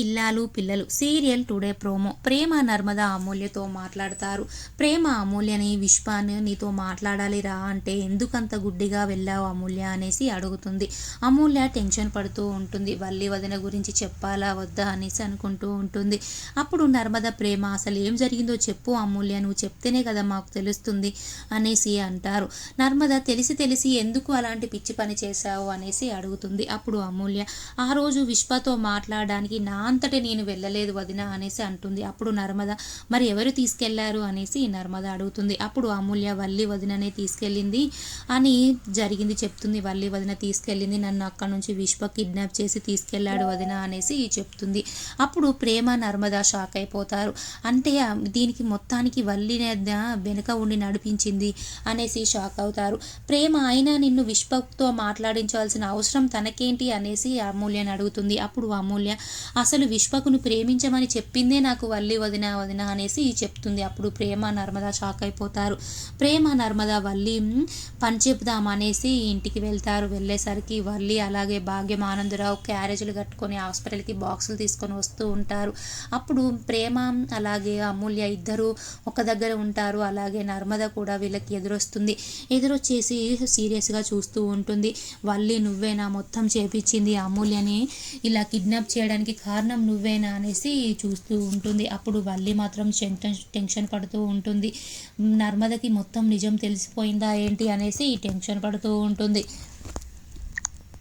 ఇల్లాలు పిల్లలు serial today promo. ప్రేమ నర్మద అమూల్యతో మాట్లాడతారు. ప్రేమ అమూల్యని విశ్వాన్ని నీతో మాట్లాడాలి రా అంటే ఎందుకంత గుడ్డిగా వెళ్ళావు అమూల్య అనేసి అడుగుతుంది. అమూల్య టెన్షన్ పడుతూ ఉంటుంది. వల్లి వదిన గురించి చెప్పాలా వద్దా అనేసి అనుకుంటూ ఉంటుంది. అప్పుడు నర్మద ప్రేమ అసలు ఏం జరిగిందో చెప్పు అమూల్య, నువ్వు చెప్తేనే కదా మాకు తెలుస్తుంది అనేసి అంటారు. నర్మద తెలిసి ఎందుకు అలాంటి పిచ్చి పని చేశావు అనేసి అడుగుతుంది. అప్పుడు అమూల్య ఆ రోజు విశ్వతో మాట్లాడడానికి నా అంతటే నేను వెళ్ళలేదు వదిన అనేసి అంటుంది. అప్పుడు నర్మద మరి ఎవరు తీసుకెళ్లారు అనేసి నర్మద అడుగుతుంది. అప్పుడు అమూల్య వల్లి వదిననే తీసుకెళ్ళింది అని జరిగింది చెప్తుంది. వల్లి వదిన తీసుకెళ్ళింది, నన్ను అక్కడ నుంచి విశ్వ కిడ్నాప్ చేసి తీసుకెళ్లాడు వదిన అనేసి చెప్తుంది. అప్పుడు ప్రేమ నర్మద షాక్ అయిపోతారు. అంటే దీనికి మొత్తానికి వల్లి వెనుక ఉండి నడిపించింది అనేసి షాక్ అవుతారు. ప్రేమ అయినా నిన్ను విశ్వతో మాట్లాడించాల్సిన అవసరం తనకేంటి అనేసి అమూల్యని అడుగుతుంది. అప్పుడు అమూల్య అసలు విశ్వకును ప్రేమించమని చెప్పిందే నాకు వల్లి వదిన వదిన అనేసి చెప్తుంది. అప్పుడు ప్రేమ నర్మద షాక్ అయిపోతారు. ప్రేమ నర్మద వల్లి పని చెప్దామనేసి ఇంటికి వెళ్తారు. వెళ్ళేసరికి వల్లి అలాగే భాగ్యం ఆనందరావు క్యారేజీలు కట్టుకొని హాస్పిటల్కి బాక్సులు తీసుకొని వస్తూ ఉంటారు. అప్పుడు ప్రేమ అలాగే అమూల్య ఇద్దరు ఒక దగ్గర ఉంటారు. అలాగే నర్మద కూడా వీళ్ళకి ఎదురొచ్చేసి సీరియస్గా చూస్తూ ఉంటుంది. వల్లి నువ్వేనా మొత్తం చేపించింది అమూల్యని ఇలా కిడ్నాప్ చేయడానికి కారణం నువ్వేనా అనేసి చూస్తూ ఉంటుంది. అప్పుడు వల్లి మాత్రం టెన్షన్ పడుతూ ఉంటుంది. నర్మదకి మొత్తం నిజం తెలిసిపోయిందా ఏంటి అనేసి టెన్షన్ పడుతూ ఉంటుంది.